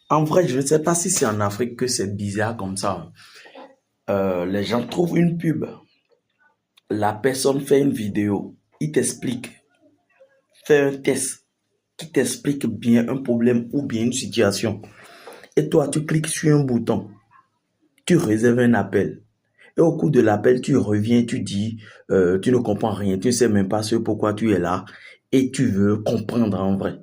En vrai, je ne sais pas si c'est en Afrique que c'est bizarre comme ça. Les gens trouvent une pub, la personne fait une vidéo, il t'explique, fait un test qui t'explique bien un problème ou bien une situation. Et toi, tu cliques sur un bouton, tu réserves un appel. Et au cours de l'appel, tu reviens, tu dis, tu ne comprends rien, tu ne sais même pas ce pourquoi tu es là et tu veux comprendre en vrai.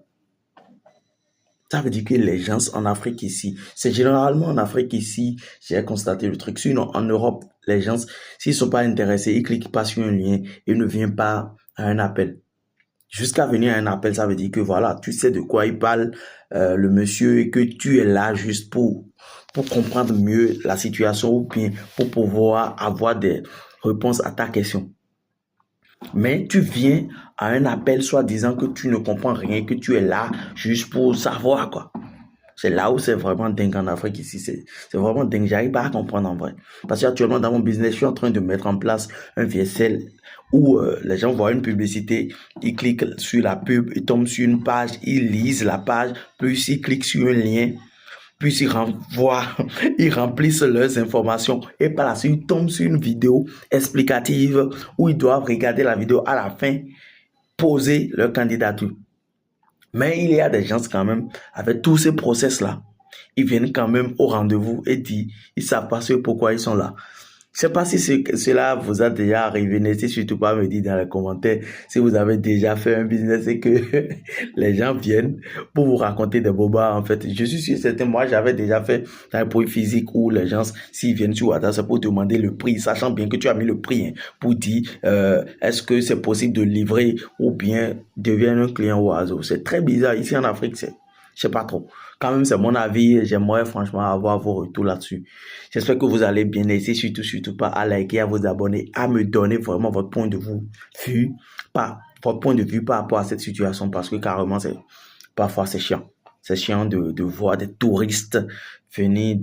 Ça veut dire que les gens en Afrique ici, c'est généralement en Afrique ici, j'ai constaté le truc. Sinon, en Europe, les gens, s'ils sont pas intéressés, ils cliquent pas sur un lien et ne viennent pas à un appel. Jusqu'à venir à un appel, ça veut dire que voilà, tu sais de quoi il parle, le monsieur, et que tu es là juste pour comprendre mieux la situation ou bien pour pouvoir avoir des réponses à ta question. Mais tu viens à un appel soit disant que tu ne comprends rien, que tu es là juste pour savoir quoi. C'est là où c'est vraiment dingue en Afrique ici. C'est vraiment dingue. J'arrive pas à comprendre en vrai. Parce qu'actuellement, dans mon business, je suis en train de mettre en place un VSL où les gens voient une publicité, ils cliquent sur la pub, ils tombent sur une page, ils lisent la page, puis ils cliquent sur un lien, puis ils renvoient, ils remplissent leurs informations et par la suite, ils tombent sur une vidéo explicative où ils doivent regarder la vidéo à la fin, poser leur candidature. Mais il y a des gens quand même, avec tous ces process-là, ils viennent quand même au rendez-vous et disent, ils savent pas ce pourquoi ils sont là. Je sais pas si cela vous a déjà arrivé. N'hésitez surtout pas à me dire dans les commentaires si vous avez déjà fait un business et que les gens viennent pour vous raconter des bobas. En fait, je suis sûr certain, moi j'avais déjà fait un produit physique où les gens, s'ils viennent sur WhatsApp, c'est pour demander le prix, sachant bien que tu as mis le prix, hein, pour dire est-ce que c'est possible de livrer ou bien deviens un client oiseau. C'est très bizarre. Ici en Afrique, je sais pas trop. Quand même, c'est mon avis. J'aimerais franchement avoir vos retours là-dessus. J'espère que vous allez bien. N'hésitez surtout pas à liker, à vous abonner, à me donner vraiment votre point de vue, votre point de vue par rapport à cette situation parce que carrément, parfois c'est chiant. C'est chiant de voir des touristes venir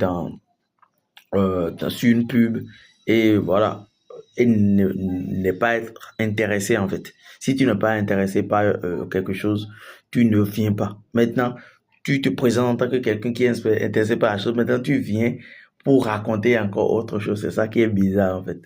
sur une pub et voilà, et ne pas être intéressé en fait. Si tu n'es pas intéressé par quelque chose, tu ne viens pas. Maintenant, tu te présentes en tant que quelqu'un qui est intéressé par la chose. Maintenant, tu viens pour raconter encore autre chose. C'est ça qui est bizarre en fait.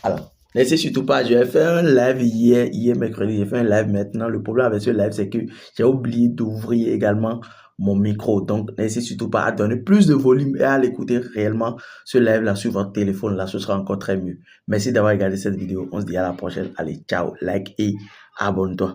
Alors, laissez surtout pas, je vais faire un live hier mercredi, j'ai fait un live maintenant. Le problème avec ce live, c'est que j'ai oublié d'ouvrir également mon micro. Donc, n'hésitez surtout pas à donner plus de volume et à l'écouter réellement ce live-là sur votre téléphone. Là, ce sera encore très mieux. Merci d'avoir regardé cette vidéo. On se dit à la prochaine. Allez, ciao, like et abonne-toi.